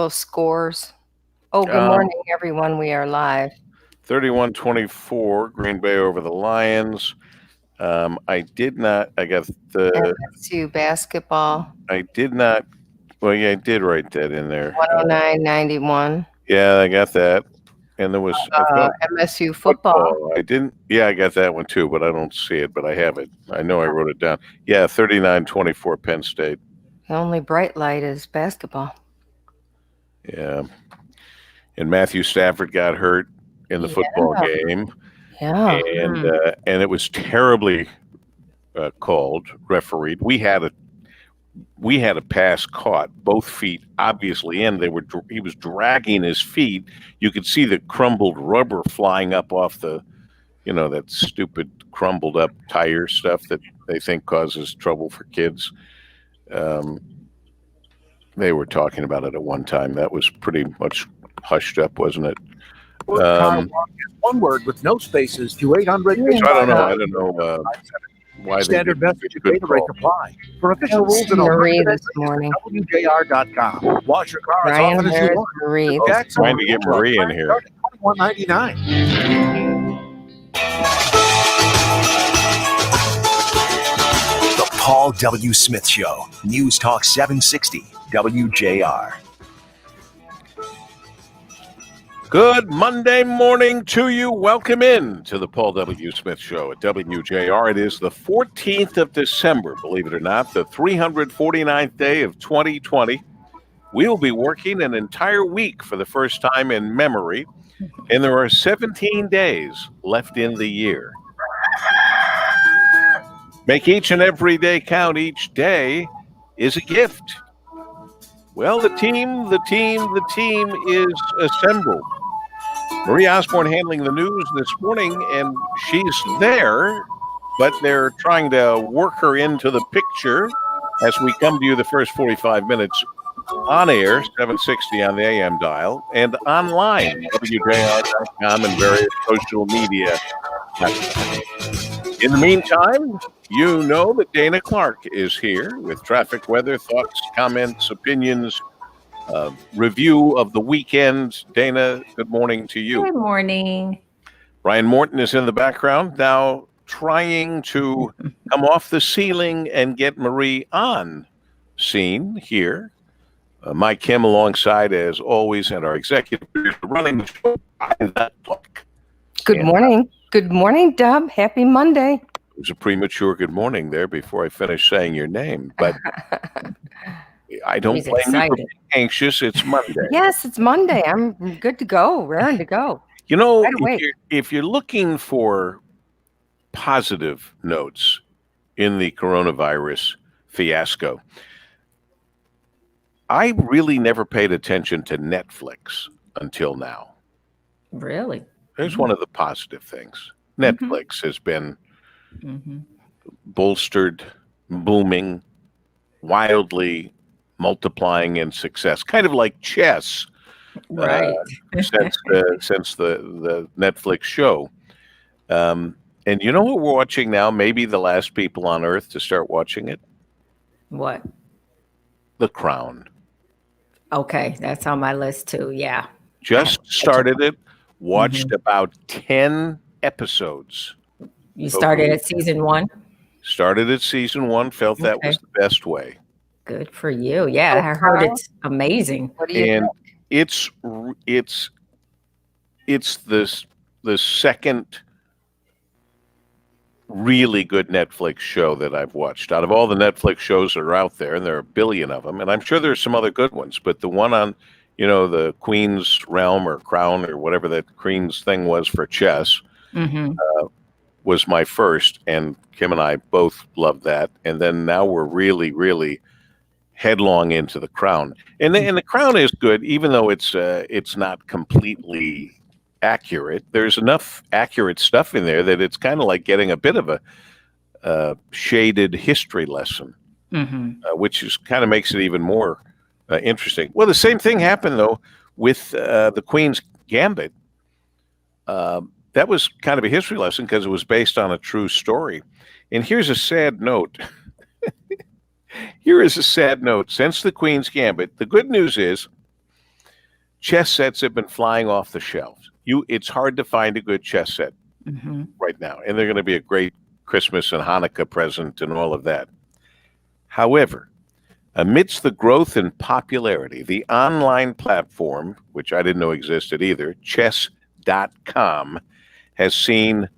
Those scores. Oh, good Um, morning, everyone. We are live. 31-24, Green Bay over the Lions. I did not. I got the. MSU basketball, I did not. Well, yeah, I did write that in there. 109.91. Yeah, I got that. And there was. I've got MSU football. football. I didn't. Yeah, I got that one too, but I don't see it. But I have it. I know I wrote it down. Yeah, 39-24, Penn State. The only bright light is basketball. Yeah. And Matthew Stafford got hurt in the football game. Yeah. And it was terribly called, refereed. We had a pass caught, both feet obviously in. He was dragging his feet. You could see the crumbled rubber flying up off that stupid crumbled up tire stuff that they think causes trouble for kids. They were talking about it at one time. That was pretty much hushed up, wasn't it? One word with no spaces to 800. I don't know why standard message data rate apply. For official rules and Marie this morning. Wjr.com. Wash your car as often as you want. Marie. Trying to get Marie in here. $21.99. The Paul W. Smith Show. News Talk 760 WJR. Good Monday morning to you. Welcome in to the Paul W. Smith Show at WJR. It is the 14th of December, believe it or not, the 349th day of 2020. We'll be working an entire week for the first time in memory, and there are 17 days left in the year. Make each and every day count. Each day is a gift. Well, the team is assembled. Marie Osborne handling the news this morning, and she's there, but they're trying to work her into the picture as we come to you the first 45 minutes on air, 760 on the AM dial, and online, WJR.com and various social media. In the meantime, you know that Dana Clark is here with traffic, weather, thoughts, comments, opinions, review of the weekend. Dana, good morning to you. Good morning. Ryan Morton is in the background now trying to come off the ceiling and get Marie on scene here. Mike Kim alongside, as always, and our executive producer running the show. Good morning. Good morning, Dub. Happy Monday. It was a premature good morning there before I finished saying your name, but I don't blame you for being anxious. It's Monday. Yes, it's Monday. I'm good to go, raring to go. You know, if you're looking for positive notes in the coronavirus fiasco, I really never paid attention to Netflix until now. Really? There's one of the positive things. Netflix has been bolstered, booming, wildly multiplying in success, kind of like chess, right? Since the Netflix show. And you know what we're watching now? Maybe the last people on Earth to start watching it. What? The Crown. Okay, that's on my list too. Yeah. Just started it. Watched about 10 episodes. You started at season 1? Started at season 1. Felt that was the best way. Good for you. Yeah, I heard it's amazing. What do you think? It's the second really good Netflix show that I've watched. Out of all the Netflix shows that are out there, and there are a billion of them, and I'm sure there's some other good ones, but the one on, the Queen's Realm or Crown or whatever that Queen's thing was for chess was my first, and Kim and I both loved that. And then now we're really, really headlong into the Crown, and the Crown is good, even though it's not completely accurate. There's enough accurate stuff in there that it's kind of like getting a bit of a shaded history lesson, which is kind of makes it even more interesting. Well, the same thing happened though with the Queen's Gambit. That was kind of a history lesson because it was based on a true story. And here's a sad note. Here is a sad note. Since the Queen's Gambit, the good news is chess sets have been flying off the shelves. It's hard to find a good chess set right now, and they're going to be a great Christmas and Hanukkah present and all of that. However, amidst the growth in popularity, the online platform, which I didn't know existed either, chess.com, has seen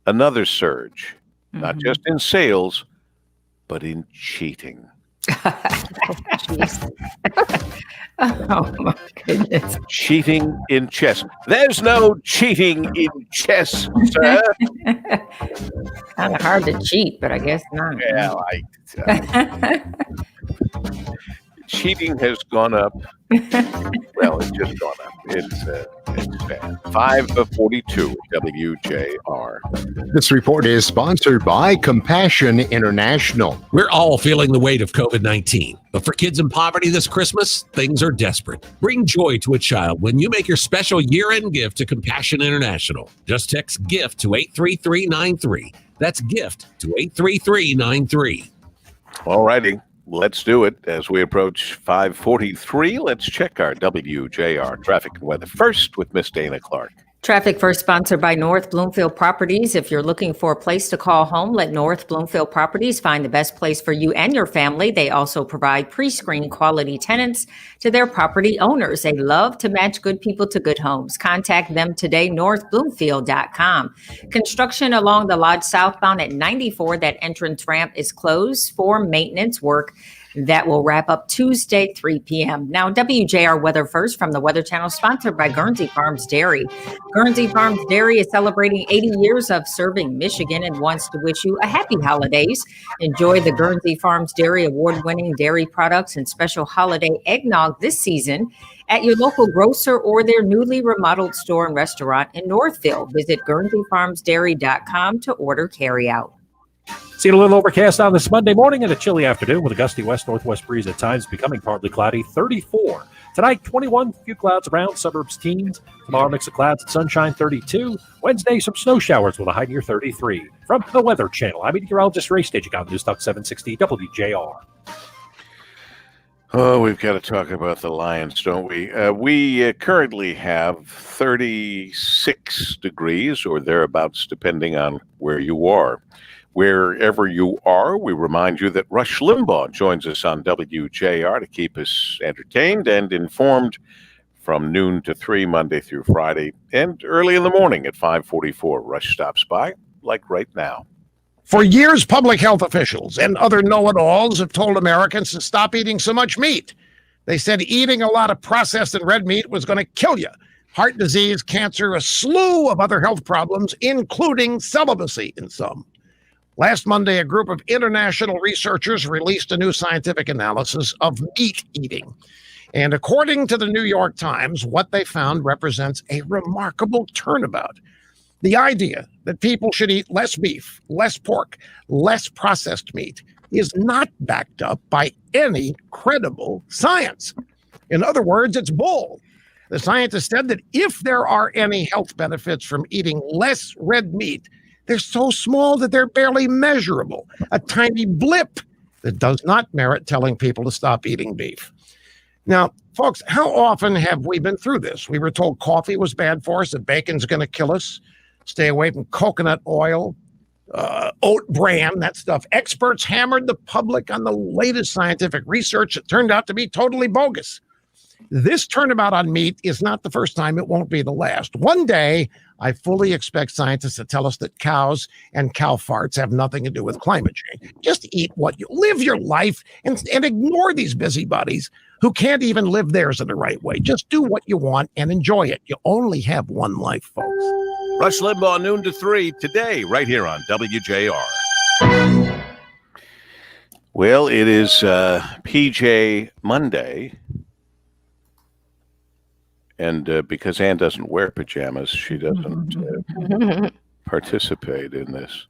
another surge, not just in sales, but in cheating. Oh my goodness. Cheating in chess. There's no cheating in chess, sir. Kind of hard to cheat, but I guess not. Well, cheating has gone up. Well, it's just gone up. It's bad. 5:42 WJR. This report is sponsored by Compassion International. We're all feeling the weight of COVID-19, but for kids in poverty this Christmas, things are desperate. Bring joy to a child when you make your special year-end gift to Compassion International. Just text GIFT to 83393. That's GIFT to 83393. All righty. Let's do it. As we approach 5:43, let's check our WJR traffic and weather first with Miss Dana Clark. Traffic first sponsored by North Bloomfield Properties. If you're looking for a place to call home, let North Bloomfield Properties find the best place for you and your family. They also provide pre-screened quality tenants to their property owners. They love to match good people to good homes. Contact them today, northbloomfield.com. Construction along the Lodge southbound at 94, that entrance ramp is closed for maintenance work. That will wrap up Tuesday, 3 p.m. Now, WJR Weather first from the Weather Channel, sponsored by Guernsey Farms Dairy. Guernsey Farms Dairy is celebrating 80 years of serving Michigan and wants to wish you a happy holidays. Enjoy the Guernsey Farms Dairy award-winning dairy products and special holiday eggnog this season at your local grocer or their newly remodeled store and restaurant in Northville. Visit GuernseyFarmsDairy.com to order carryout. Seeing a little overcast on this Monday morning and a chilly afternoon with a gusty west-northwest breeze at times, becoming partly cloudy, 34. Tonight, 21, few clouds around, suburbs teens. Tomorrow, mix of clouds and sunshine, 32. Wednesday, some snow showers with a high near 33. From the Weather Channel, I'm meteorologist Ray Stagik on News Talk 760 WJR. Oh, we've got to talk about the Lions, don't we? We currently have 36 degrees or thereabouts, depending on where you are. Wherever you are, we remind you that Rush Limbaugh joins us on WJR to keep us entertained and informed from noon to 3, Monday through Friday, and early in the morning at 5:44. Rush stops by, like right now. For years, public health officials and other know-it-alls have told Americans to stop eating so much meat. They said eating a lot of processed and red meat was going to kill you. Heart disease, cancer, a slew of other health problems, including celibacy in some. Last Monday, a group of international researchers released a new scientific analysis of meat eating. And according to the New York Times, what they found represents a remarkable turnabout. The idea that people should eat less beef, less pork, less processed meat is not backed up by any credible science. In other words, it's bull. The scientists said that if there are any health benefits from eating less red meat, they're so small that they're barely measurable, a tiny blip that does not merit telling people to stop eating beef. Now, folks, how often have we been through this? We were told coffee was bad for us, that bacon's going to kill us. Stay away from coconut oil, oat bran, that stuff. Experts hammered the public on the latest scientific research that turned out to be totally bogus. This turnabout on meat is not the first time. It won't be the last. One day, I fully expect scientists to tell us that cows and cow farts have nothing to do with climate change. Just eat what you live your life and ignore these busybodies who can't even live theirs in the right way. Just do what you want and enjoy it. You only have one life, folks. Rush Limbaugh, noon to 3, today, right here on WJR. Well, it is PJ Monday. And because Ann doesn't wear pajamas, she doesn't participate in this.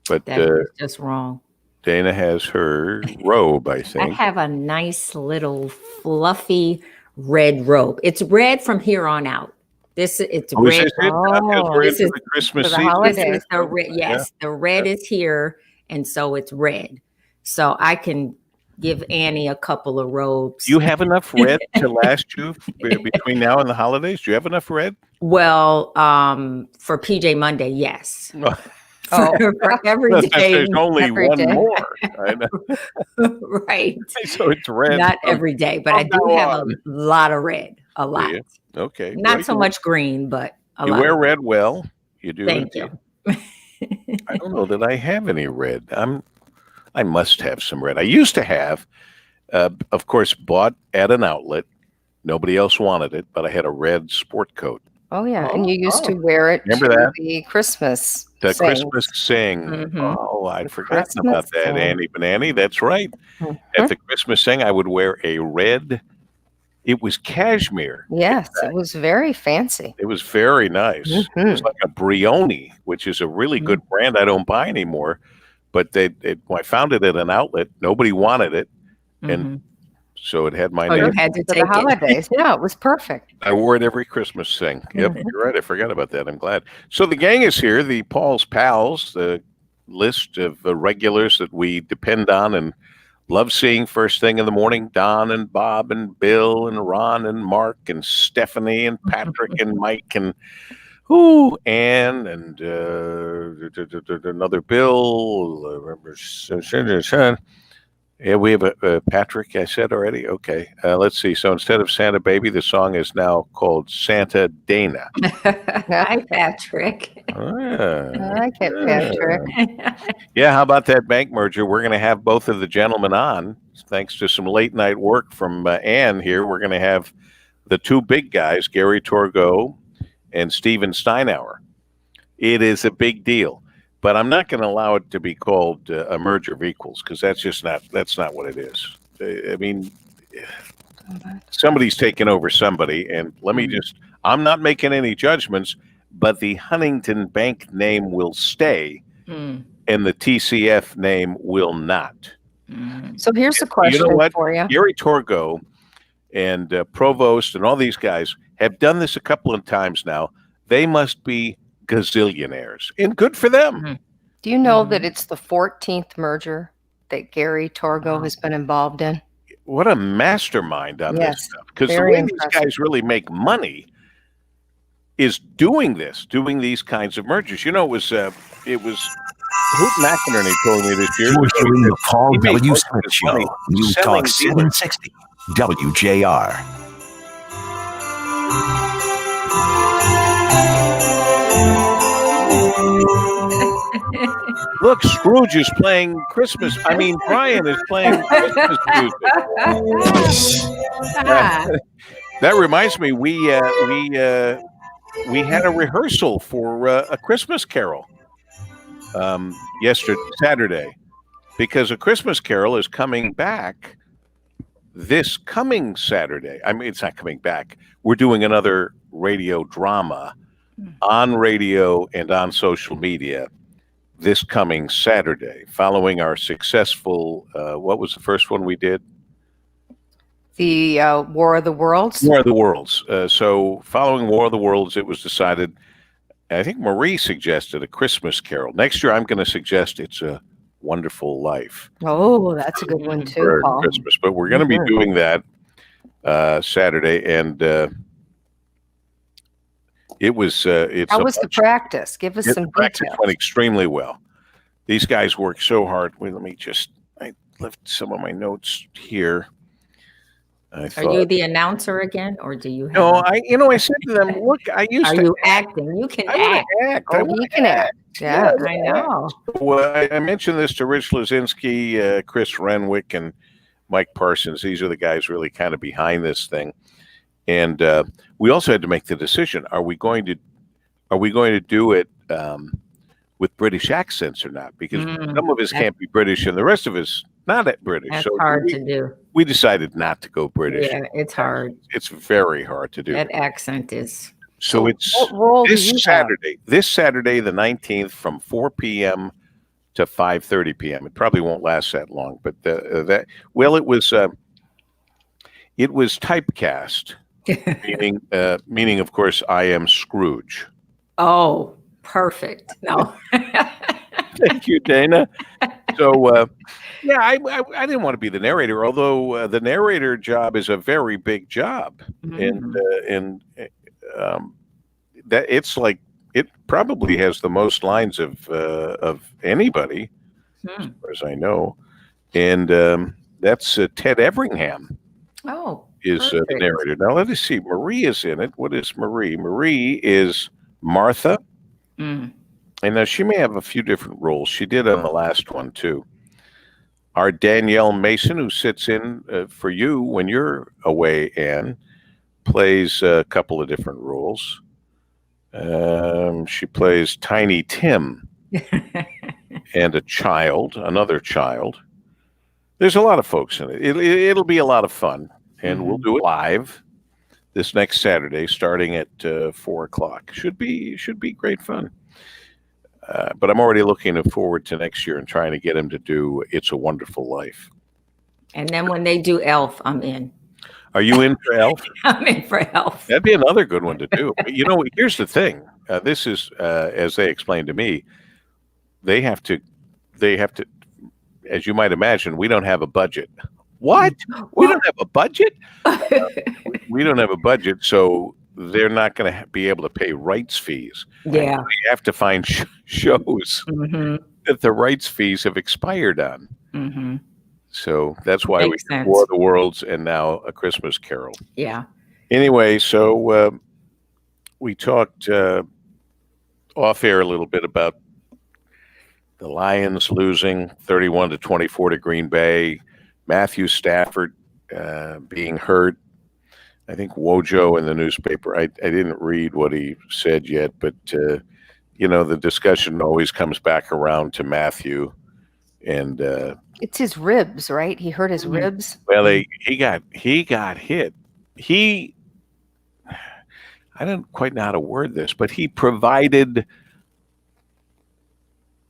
But That is just wrong. Dana has her robe, I think. I have a nice little fluffy red robe. It's red from here on out. It's red. This is the Christmas season. This is the red. Yes, the red is here, and so it's red. So I can give Annie a couple of robes. Do you have enough red to last you between now and the holidays? Do you have enough red? Well, for PJ Monday, yes. Oh, For every day. There's only every one day. more. I know. Right. So it's red. Not every day, but I do have a lot of red. A lot. you? Okay. Not Well, so much green, but a You lot. wear red well. You do. Thank indeed. you. I don't know that I have any red. I must have some red. I used to have, of course, bought at an outlet. Nobody else wanted it, but I had a red sport coat. Oh, yeah. And you used to wear it Remember to that? the Christmas The sings. Christmas sing. Mhm. Oh, I'd The forgotten about Christmas that, sing. Annie Banani. That's right. Mhm. At the Christmas sing, I would wear a red. It was cashmere. Yes, it was very fancy. It was very nice. It was Mhm. like a Brioni, which is a really good brand I don't buy anymore. But I found it at an outlet. Nobody wanted it, and Mhm. so it had my Oh, you name. had to For take the it. holidays. Yeah, it was perfect. I wore it every Christmas thing. Yep, you're right. I forgot about that. I'm glad. So the gang is here, the Paul's Pals, the list of regulars that we depend on and love seeing first thing in the morning. Don and Bob and Bill and Ron and Mark and Stephanie and Patrick and Mike and Ann and another Bill. Yeah, we have a Patrick, I said already. Okay, let's see. So instead of Santa Baby, the song is now called Santa Dana. Hi, Patrick. Ah, I like it, Patrick. yeah, how about that bank merger? We're going to have both of the gentlemen on. Thanks to some late night work from Ann here, we're going to have the two big guys, Gary Torgo and Steven Steinauer. It is a big deal. But I'm not going to allow it to be called a merger of equals because that's not what it is. I mean, somebody's taken over somebody, and I'm not making any judgments, but the Huntington Bank name will stay, and the TCF name will not. So here's a question You know what? for you. Gary Torgo and Provost and all these guys have done this a couple of times now. They must be gazillionaires, and good for them. Do you know that it's the 14th merger that Gary Torgo has been involved in? What a mastermind on this Yes, stuff. Because the very way impressive. these guys really make money is doing these kinds of mergers. You know, it was Hoot McInerney told me this year. You're hearing the Paul He made W. most of Smith his Show. money News selling Talk dealers. 760 WJR. Look, Scrooge is playing Christmas. I mean, Brian is playing Christmas music. That reminds me, we had a rehearsal for a Christmas Carol Saturday, because A Christmas Carol is coming back this coming Saturday. I mean, it's not coming back. We're doing another radio drama on radio and on social media this coming Saturday, following our successful, what was the first one we did? The War of the Worlds. War of the Worlds. So following War of the Worlds, it was decided, I think Marie suggested A Christmas Carol. Next year, I'm going to suggest It's a Wonderful Life. Oh, that's a good one too, for Paul. Christmas. But we're going to be doing that Saturday. And it was... How was the practice? Give us some The practice details. went extremely well. These guys work so hard. Wait, I left some of my notes here. Are you the announcer again, or do you have? No, I said to them, look, I used Are to you acting? You can I act. wanna act. Oh, you can act. Yeah. I know. Well, I mentioned this to Rich Lazinski, Chris Renwick, and Mike Parsons. These are the guys really kind of behind this thing. And we also had to make the decision: are we going to do it with British accents or not? Because some of us can't be British, and the rest of us not British. That's so hard to do. we decided not to go British. Yeah, it's hard. It's very hard to do. That accent is. So it's What role do you this have? Saturday, the 19th, from 4 p.m. to 5:30 p.m. It probably won't last that long, but it was typecast, meaning of course I am Scrooge. Oh, perfect. No. Thank you, Dana. So, yeah, I didn't want to be the narrator, although the narrator job is a very big job, and that it's like it probably has the most lines of anybody, as far as I know, and that's Ted Everingham. Oh, is the narrator. Now let us see. Marie is in it. What is Marie? Marie is Martha. And now she may have a few different roles. She did on the last one too. Our Danielle Mason, who sits in for you when you're away, Anne, plays a couple of different roles. She plays Tiny Tim and a child, another child. There's a lot of folks in it. It'll be a lot of fun. And we'll do it live this next Saturday, starting at 4:00. Should be great fun. But I'm already looking forward to next year and trying to get him to do "It's a Wonderful Life." And then when they do Elf, I'm in. Are you in for Elf? I'm in for Elf. That'd be another good one to do. You know, here's the thing. This is as they explained to me. They have to. As you might imagine, we don't have a budget. What? We don't have a budget? We don't have a budget, so they're not going to be able to pay rights fees. Yeah. We have to find shows that the rights fees have expired on. So that's why Makes we sense. War of the Worlds and now A Christmas Carol. Yeah. Anyway, so we talked off air a little bit about the Lions losing 31-24 to Green Bay. Matthew Stafford being hurt. I think Wojo in the newspaper. I didn't read what he said yet, but you know, the discussion always comes back around to Matthew, and It's his ribs, right? He hurt his ribs. well, he got hit. I don't quite know how to word this, but he provided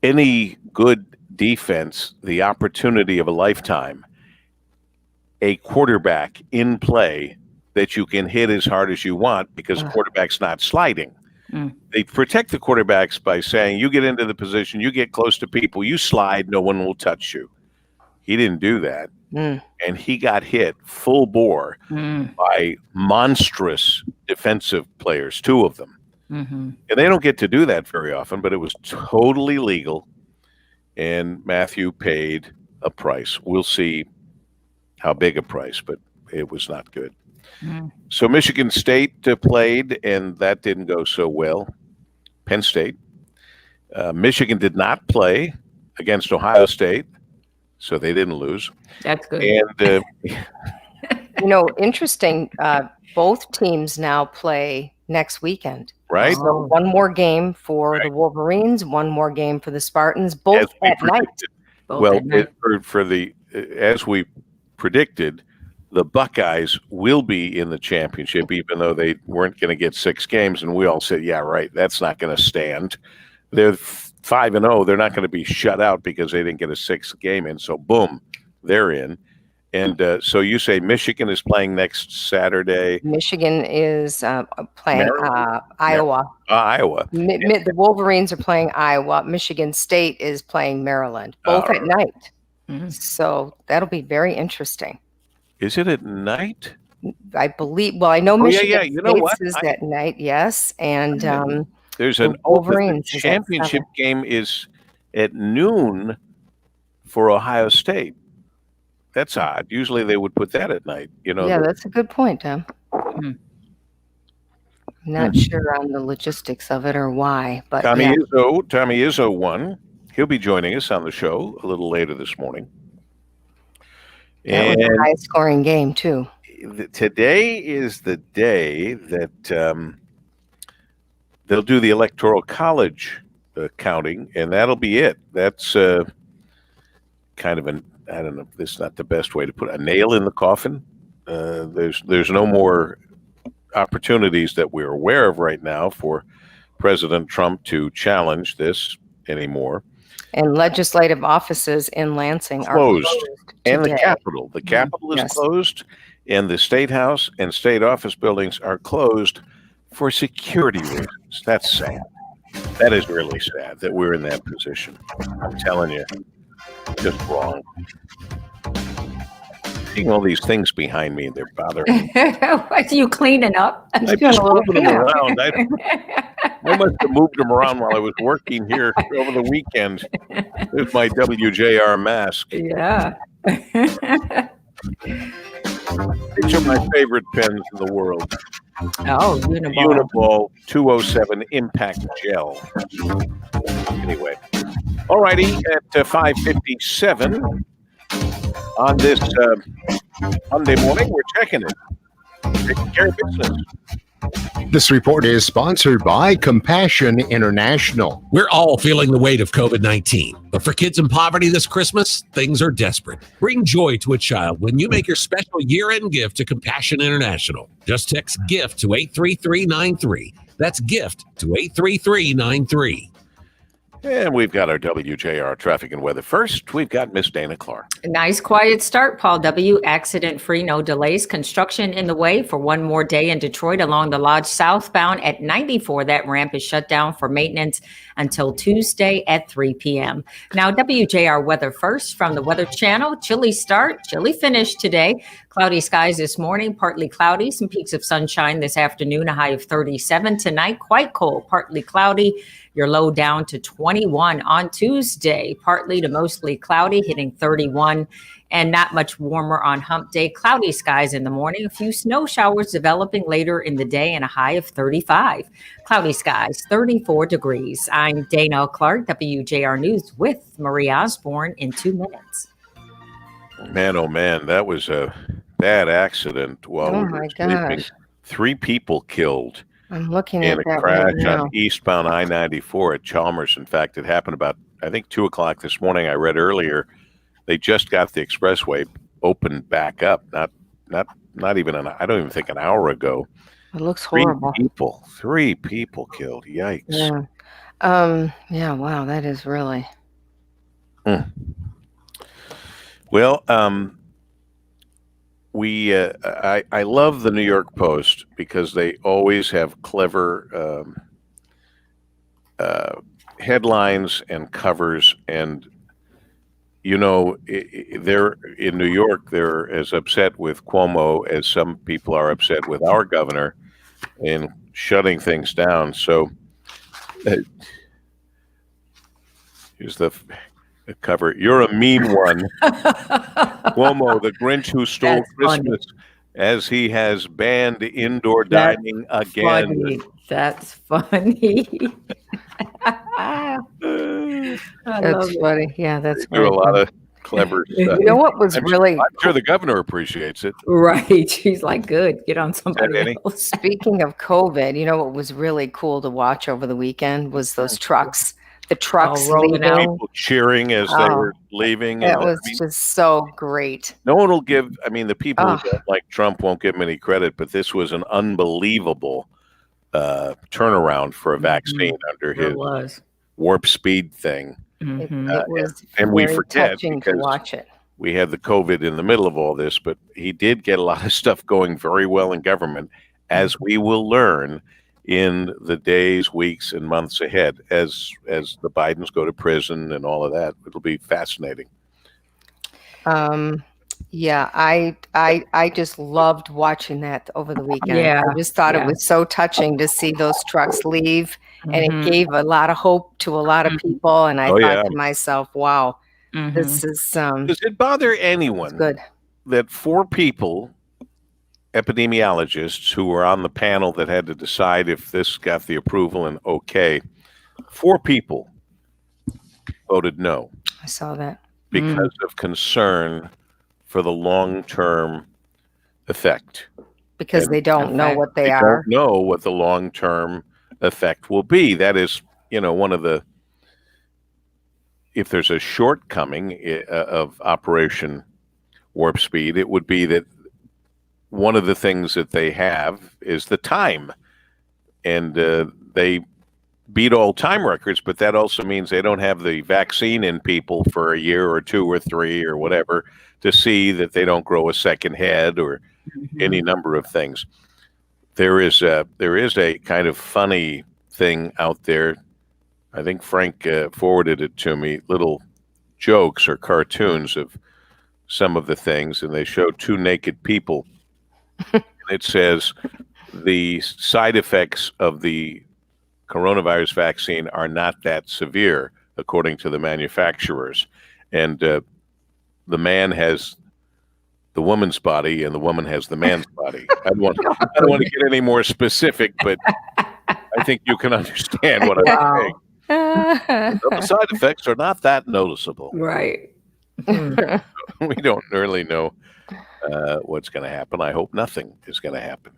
any good defense the opportunity of a lifetime. A quarterback in play that you can hit as hard as you want because the quarterback's not sliding. They protect the quarterbacks by saying, you get into the position, you get close to people, you slide, no one will touch you. He didn't do that. And he got hit full bore by monstrous defensive players, two of them. And they don't get to do that very often, but it was totally legal. And Matthew paid a price. We'll see how big a price, but it was not good. So Michigan State played, and that didn't go so well. Penn State. Michigan did not play against Ohio State, so they didn't lose. That's good. And, You know, interesting. Both teams now play next weekend. right? So one more game for the Wolverines, one more game for the Spartans, both As we at night. predicted. Both Well, at night. for the as we predicted, the Buckeyes will be in the championship, even though they weren't going to get 6 games. And we all said, yeah, right, that's not going to stand. They're 5-0. They're not going to be shut out because they didn't get a 6th game in. So, boom, they're in. And so you say Michigan is playing next Saturday. Michigan is playing Maryland? Iowa. Iowa. The Wolverines are playing Iowa. Michigan State is playing Maryland, both at night. So that'll be very interesting. Is it at night? I believe. Well, I know Oh, yeah, Michigan yeah. You know what? State's is at night. Yes, and There's the an Wolverines the is at championship 7. game is at noon for Ohio State. That's odd. Usually they would put that at night. You know. Yeah, that's a good point, Tom. Not sure on the logistics of it or why, but Tommy yeah. Izzo won. He'll be joining us on the show a little later this morning. That was a high-scoring game too. Today is the day that they'll do the Electoral College counting, and that'll be it. That's kind of I don't know. This is not the best way to put a nail in the coffin. There's no more opportunities that we're aware of right now for President Trump to challenge this anymore. And legislative offices in Lansing Closed. are closed And the today. Capitol. The Capitol is Yes. closed, and the State House and state office buildings are closed for security reasons. That's sad. That is really sad that we're in that position. I'm telling you. Just wrong. Seeing all these things behind me, they're bothering me. What, you cleaning up? I'm just moving them around. I must have moved them around while I was working here over the weekend. There's my WJR mask. Yeah. These are my favorite pens in the world. Oh, Uniball. Uniball 207 Impact Gel. Anyway, all righty, at 5:57 on this Monday morning, we're checking it. Taking care of business. This report is sponsored by Compassion International. We're all feeling the weight of COVID-19, but for kids in poverty this Christmas, things are desperate. Bring joy to a child when you make your special year-end gift to Compassion International. Just text GIFT to 83393. That's GIFT to 83393. And we've got our WJR Traffic and Weather. First, we've got Miss Dana Clark. A nice quiet start, Paul W. Accident-free, no delays. Construction in the way for one more day in Detroit along the Lodge southbound at 94. That ramp is shut down for maintenance until Tuesday at 3 p.m. Now, WJR weather first from the Weather Channel. Chilly start, chilly finish today. Cloudy skies this morning, partly cloudy. Some peaks of sunshine this afternoon, a high of 37. Tonight, quite cold, partly cloudy. Your low down to 21 on Tuesday, partly to mostly cloudy, hitting 31, and not much warmer on hump day. Cloudy skies in the morning, a few snow showers developing later in the day, and a high of 35. Cloudy skies, 34 degrees. I'm Dana Clark, WJR News with Marie Osborne in 2 minutes. Man, oh man, that was a bad accident while we were sleeping. Gosh. 3 people killed. I'm looking in at a that crash right now. on eastbound I-94 at Chalmers. In fact, it happened about, I think, 2 o'clock this morning. I read earlier they just got the expressway opened back up. Not even I don't even think an hour ago. It looks horrible. 3 people killed. Yikes. Yeah. Yeah. Wow. That is really. Well, I love the New York Post because they always have clever headlines and covers. And, you know, they're in New York, they're as upset with Cuomo as some people are upset with our governor in shutting things down. So here's the cover. You're a mean one. Cuomo, the Grinch who stole That's Christmas, as he has banned indoor dining again. Funny. That's funny. That's funny. Yeah, that's They do a funny. lot of clever stuff. You know what was I'm really sure the governor appreciates it. Right. She's like, good. Get on somebody Annie? else. Speaking of COVID, you know what was really cool to watch over the weekend was those trucks. The trucks rolling leaving. out. People cheering as they were leaving. That and, was I mean, just so great. no one will give, I mean, the people who don't like Trump won't give him any credit, but this was an unbelievable turnaround for a vaccine under It his was. warp speed thing. It Mhm. was and we very forget touching to because watch it. we had the COVID in the middle of all this, but he did get a lot of stuff going very well in government, as we will learn in the days, weeks, and months ahead as the Bidens go to prison and all of that. It'll be fascinating. Yeah, I just loved watching that over the weekend. Yeah, I just thought yeah. it was so touching to see those trucks leave, and it Mhm. gave a lot of hope to a lot of people. And I Oh, thought yeah. to myself, "Wow, Mhm. this is Does it bother anyone good." that 4 people, epidemiologists, who were on the panel that had to decide if this got the approval and okay, 4 people voted no I saw that. because of concern for the long-term effect. Because And they don't know effect. what they They are. don't know what the long-term effect will be. That is, you know, one of the, if there's a shortcoming of Operation Warp Speed, it would be that one of the things that they have is the time. And they beat all time records, but that also means they don't have the vaccine in people for a year or 2 or 3 or whatever to see that they don't grow a second head or any number of things. There is a kind of funny thing out there. I think Frank forwarded it to me. Little jokes or cartoons of some of the things, and they show two naked people. And it says the side effects of the coronavirus vaccine are not that severe, according to the manufacturers. And the man has the woman's body, and the woman has the man's body. I don't want to get any more specific, but I think you can understand what I'm saying. The side effects are not that noticeable. Right. We don't really know what's going to happen. I hope nothing is going to happen.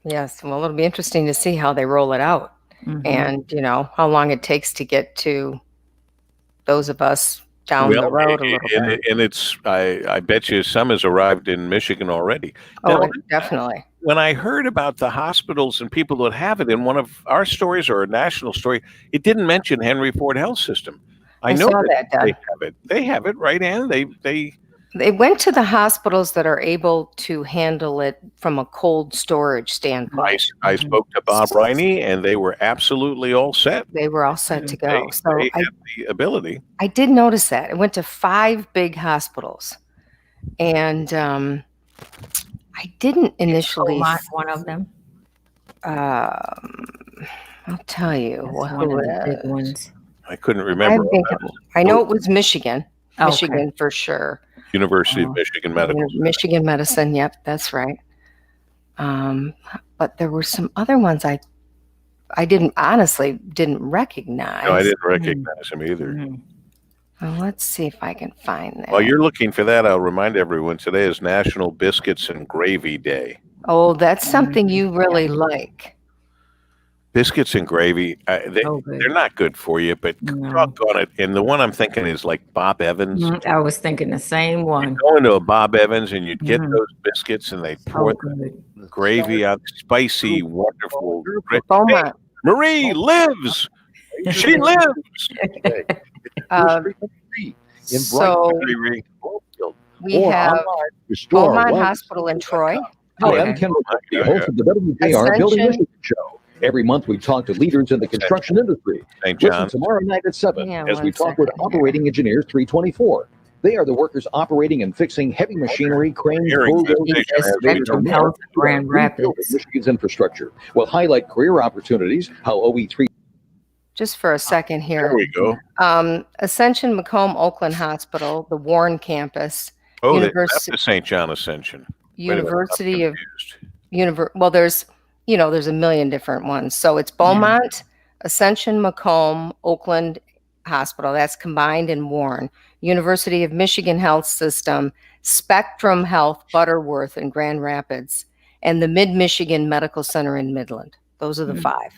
Yes, well, it'll be interesting to see how they roll it out, and how long it takes to get to those of us down the road a little bit. And it's I bet you some has arrived in Michigan already. Oh, Now, definitely. when I heard about the hospitals and people that have it in one of our stories or a national story, it didn't mention Henry Ford Health System. I know saw that, Doug. they have it. They have it, right, Ann? They went to the hospitals that are able to handle it from a cold storage standpoint. I spoke to Bob Riney, and they were absolutely all set. They were all set to go. So They have the ability. I did notice that. I went to 5 big hospitals, and I didn't initially. One of them. I'll tell you One who of the it big is. ones. I couldn't remember. I know it was Michigan. Okay. Michigan for sure. University of Michigan Medical. Michigan Medicine. Yep, that's right. But there were some other ones I honestly didn't recognize. No, I didn't recognize him either. Well, let's see if I can find that. While you're looking for that, I'll remind everyone today is National Biscuits and Gravy Day. Oh, that's something you really like. Biscuits and gravy, they're not good for you, but doggone it. And the one I'm thinking is like Bob Evans. I was thinking the same one. You'd go into a Bob Evans and you'd get those biscuits, and they pour the gravy out, spicy, wonderful. Beaumont. Marie lives. She lives. So we have Beaumont Hospital in Troy. Hi, I'm Ken McCarthy, host of the WJR Building Michigan Show. Every month we talk to leaders in the construction industry. Listen tomorrow night at 7 as we talk with Operating Engineers 324. They are the workers operating and fixing heavy machinery, cranes, bulldozers, Spectrum Health in Grand Rapids. Michigan's infrastructure. We'll highlight career opportunities, how OE3. Just for a second here. There we go. Ascension Macomb Oakland Hospital, the Warren campus. Oh, that's the St. John Ascension. University of well, there's a million different ones. So it's Beaumont, Ascension Macomb, Oakland Hospital. That's combined in Warren. University of Michigan Health System, Spectrum Health, Butterworth, and Grand Rapids, and the Mid-Michigan Medical Center in Midland. Those are the 5.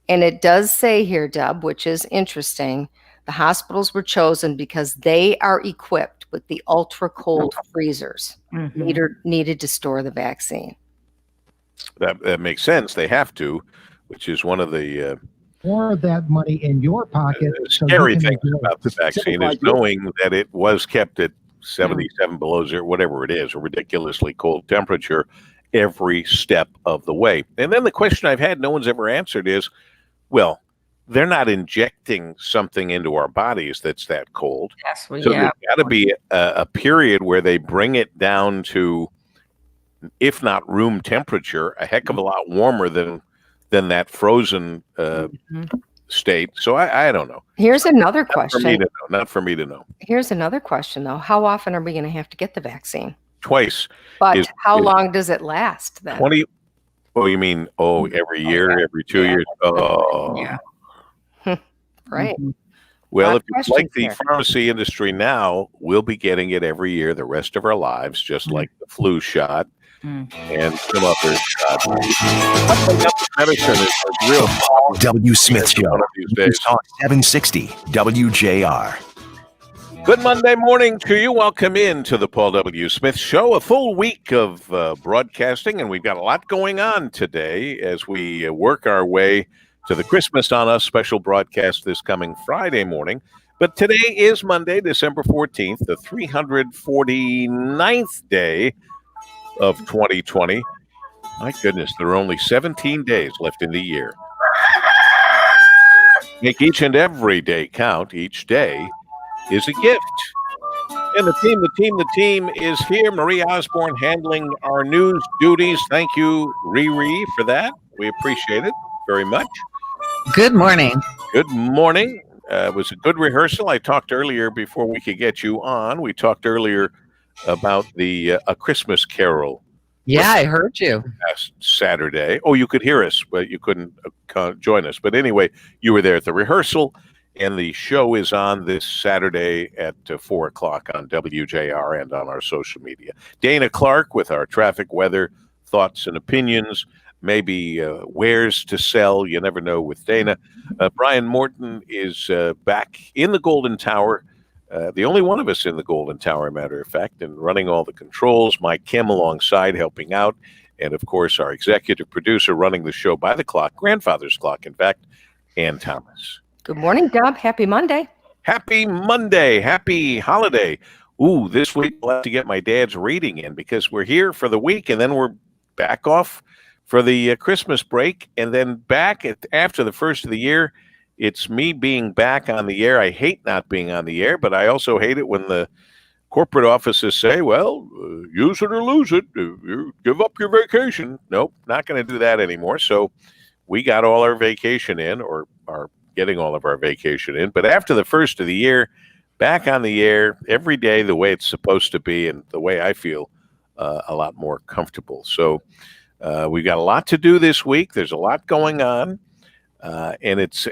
And it does say here, Dub, which is interesting, the hospitals were chosen because they are equipped with the ultra-cold freezers needed to store the vaccine. That makes sense. They have to, which is one of the more of that money in your pocket. Scary thing about the vaccine is knowing that it was kept at 77 below zero, whatever it is, a ridiculously cold temperature every step of the way. And then the question I've had no one's ever answered is, well, they're not injecting something into our bodies that's that cold. Yes, so there's got to be a period where they bring it down to, if not room temperature, a heck of a lot warmer than that frozen state. So I don't know. Here's another question. Not for me to know. Here's another question, though. How often are we going to have to get the vaccine? Twice. But how long does it last then? 20. Oh, you mean, every year, every 2 years? Oh. Yeah. Right. Well, if it's like the pharmacy industry now, we'll be getting it every year the rest of our lives, just like the flu shot and some other shots. Medicine is a real Paul W. Smith Show. Talk 760 WJR. Good Monday morning to you. Welcome in to the Paul W. Smith Show. A full week of broadcasting, and we've got a lot going on today as we work our way to the Christmas on Us special broadcast this coming Friday morning. But today is Monday, December 14th, the 349th day of 2020. My goodness, there are only 17 days left in the year. Make each and every day count. Each day is a gift. And the team is here. Marie Osborne handling our news duties. Thank you, Riri, for that. We appreciate it very much. Good morning. Good morning. It was a good rehearsal. I talked earlier before we could get you on. We talked earlier about the A Christmas Carol. Yeah, I heard you. Last Saturday. Oh, you could hear us, but you couldn't join us. But anyway, you were there at the rehearsal. And the show is on this Saturday at 4 o'clock on WJR and on our social media. Dana Clark with our traffic, weather, thoughts and opinions, maybe wares to sell. You never know with Dana. Brian Morton is back in the Golden Tower, the only one of us in the Golden Tower, matter of fact, and running all the controls. Mike Kim alongside helping out. And, of course, our executive producer running the show by the clock, grandfather's clock, in fact, Ann Thomas. Good morning, Deb. Happy Monday. Happy Monday. Happy holiday. Ooh, this week I'll have to get my dad's reading in because we're here for the week and then we're back off for the Christmas break and then back after the first of the year. It's me being back on the air. I hate not being on the air, but I also hate it when the corporate offices say, well, use it or lose it. Give up your vacation. Nope, not going to do that anymore. So we got all our vacation in or our getting all of our vacation in. But after the first of the year, back on the air every day the way it's supposed to be and the way I feel a lot more comfortable. So we've got a lot to do this week. There's a lot going on. And it's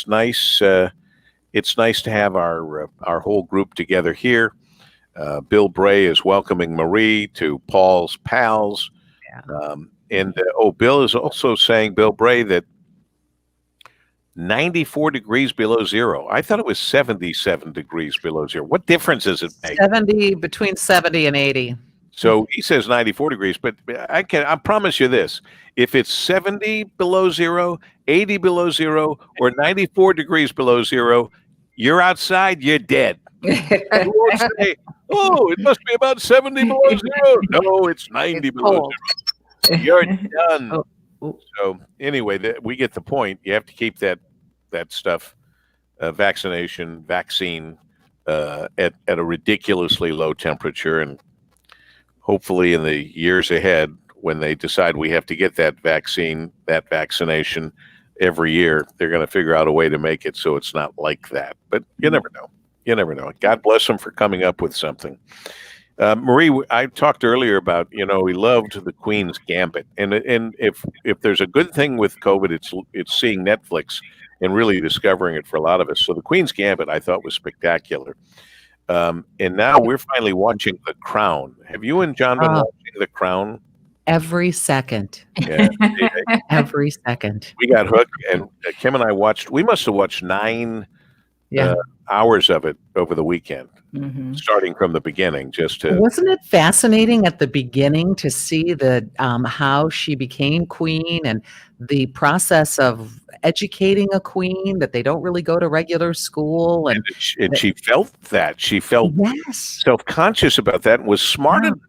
nice. It's nice to have our whole group together here. Bill Bray is welcoming Marie to Paul's Pals. Yeah. Bill is also saying, Bill Bray, that 94 degrees below zero. I thought it was 77 degrees below zero. What difference does it make? Between 70 and 80. So he says 94 degrees, but I promise you this. If it's 70 below zero, 80 below zero, or 94 degrees below zero, you're outside, you're dead. You won't say, oh, it must be about 70 below zero. No, it's 90 below zero. You're done. So anyway, we get the point. You have to keep that stuff, vaccine, at a ridiculously low temperature. And hopefully in the years ahead, when they decide we have to get that vaccination every year, they're going to figure out a way to make it so it's not like that. But you never know. You never know. God bless them for coming up with something. Marie, I talked earlier about, we loved the Queen's Gambit. And if there's a good thing with COVID, it's seeing Netflix and really discovering it for a lot of us. So the Queen's Gambit, I thought, was spectacular. And now we're finally watching The Crown. Have you and John been watching The Crown? Every second. Yeah. Every second. We got hooked, and Kim and I we must have watched 9 hours of it over the weekend. Mm-hmm. Starting from the beginning, wasn't it fascinating at the beginning to see how she became queen and the process of educating a queen, that they don't really go to regular school, and she felt that she felt self-conscious about that and was smart enough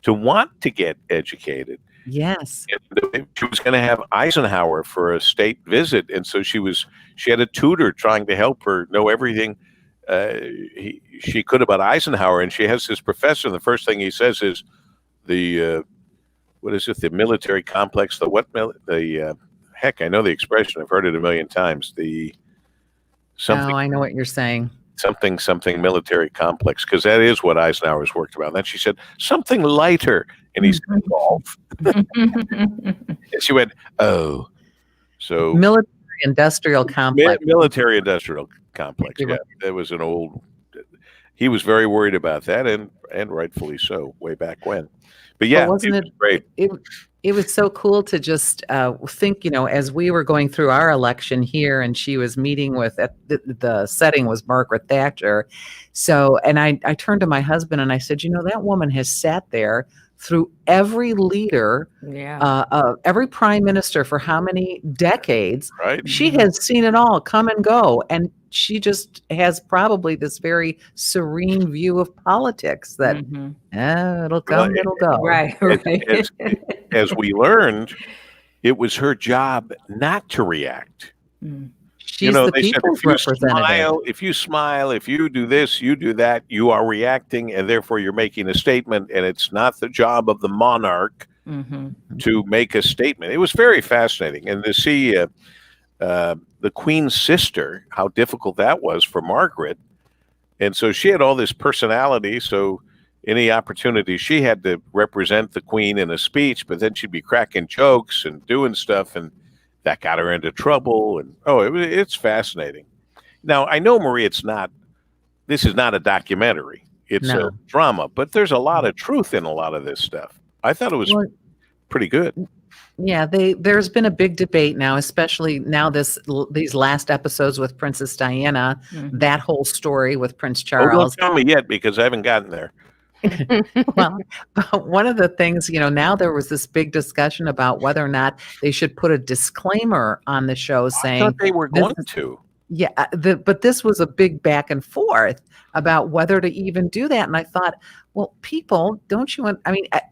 to want to get educated. Yes, and she was going to have Eisenhower for a state visit, and so she had a tutor trying to help her know everything she could about Eisenhower, and she has this professor, and the first thing he says is the military complex, heck, I know the expression, I've heard it a million times, I know what you're saying. Something military complex, because that is what Eisenhower's worked about. And then she said, something lighter, and he said, golf. And she went, oh. So Military-industrial complex. Military-industrial complex, yeah. That was he was very worried about that, and rightfully so, way back when. But yeah, wasn't it great? It was so cool to just think, as we were going through our election here, and she was meeting with, the setting was Margaret Thatcher. So, and I turned to my husband and I said, that woman has sat there through every leader, every prime minister for how many decades. Right. She has seen it all come and go. And she just has probably this very serene view of politics that it'll come, it'll go. Right. As we learned, it was her job not to react. She's the they said people's representative. if you smile, if you do this, you do that, you are reacting, and therefore you're making a statement, and it's not the job of the monarch to make a statement. It was very fascinating, and to see the Queen's sister, how difficult that was for Margaret. And so she had all this personality, so any opportunity she had to represent the Queen in a speech, but then she'd be cracking jokes and doing stuff, and that got her into trouble. And it's fascinating. Now, I know, Marie, this is not a documentary. It's a drama, but there's a lot of truth in a lot of this stuff. I thought it was pretty good. Yeah, there's been a big debate now, especially now these last episodes with Princess Diana, that whole story with Prince Charles. Don't tell me yet, because I haven't gotten there. Well, one of the things, now there was this big discussion about whether or not they should put a disclaimer on the show saying I thought they were going to. Yeah, but this was a big back and forth about whether to even do that. And I thought, well, people, don't you want,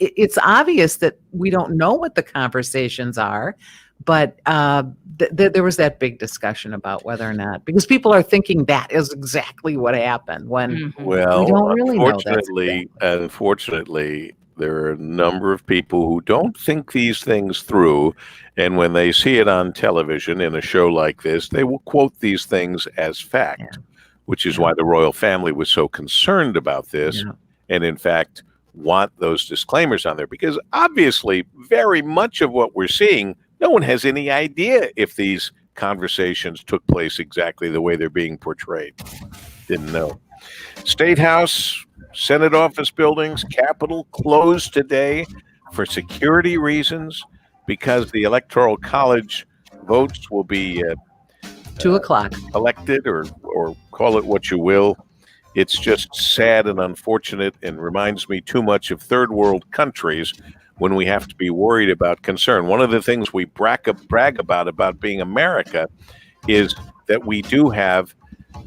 it's obvious that we don't know what the conversations are, but there was that big discussion about whether or not, because people are thinking that is exactly what happened when we don't really know. Unfortunately, there are a number of people who don't think these things through, and when they see it on television in a show like this, they will quote these things as fact, which is why the royal family was so concerned about this, and in fact want those disclaimers on there, because obviously very much of what we're seeing, no one has any idea if these conversations took place exactly the way they're being portrayed. Didn't know. State House, Senate office buildings, Capitol closed today for security reasons because the Electoral College votes will be 2 o'clock elected, or call it what you will. It's just sad and unfortunate, and reminds me too much of third world countries when we have to be worried about concern. One of the things we brag about being America is that we do have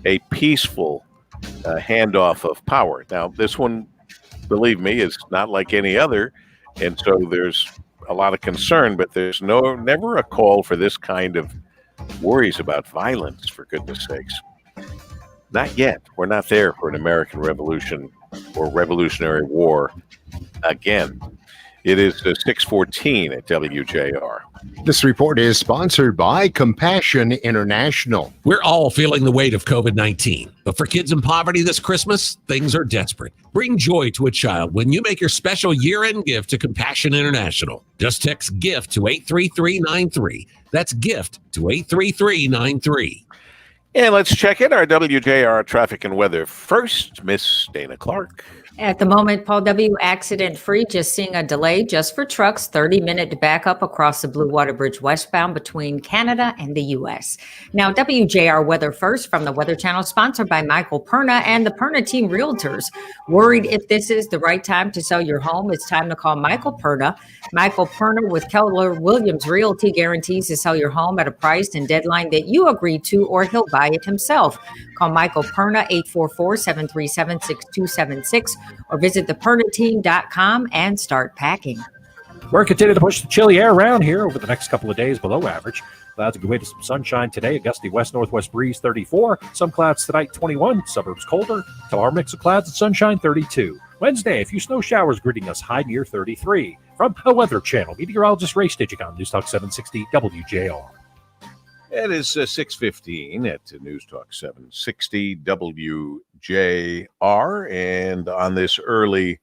a peaceful handoff of power. Now, this one, believe me, is not like any other, and so there's a lot of concern, but there's never a call for this kind of worries about violence, for goodness sakes. Not yet. We're not there for an American Revolution or Revolutionary War again. It is 6:14 at WJR. This report is sponsored by Compassion International. We're all feeling the weight of COVID-19, but for kids in poverty this Christmas, things are desperate. Bring joy to a child when you make your special year-end gift to Compassion International. Just text GIFT to 83393. That's GIFT to 83393. And let's check in our WJR traffic and weather first. Miss Dana Clark. At the moment, Paul W., accident-free, just seeing a delay just for trucks, 30-minute backup across the Blue Water Bridge westbound between Canada and the U.S. Now, WJR Weather first from the Weather Channel, sponsored by Michael Perna and the Perna Team Realtors. Worried if this is the right time to sell your home? It's time to call Michael Perna. Michael Perna with Keller Williams Realty guarantees to sell your home at a price and deadline that you agree to, or he'll buy it himself. Call Michael Perna, 844-737-6276, or visit thepernateam.com and start packing. We're continuing to push the chilly air around here over the next couple of days, below average. Clouds give way to some sunshine today. A gusty west-northwest breeze, 34. Some clouds tonight, 21. Suburbs colder. Tomorrow, mix of clouds and sunshine, 32. Wednesday, a few snow showers greeting us, high near 33. From the Weather Channel, meteorologist Ray Stidgick on News Talk 760 WJR. It is 6:15 at News Talk 760 WJR, and on this early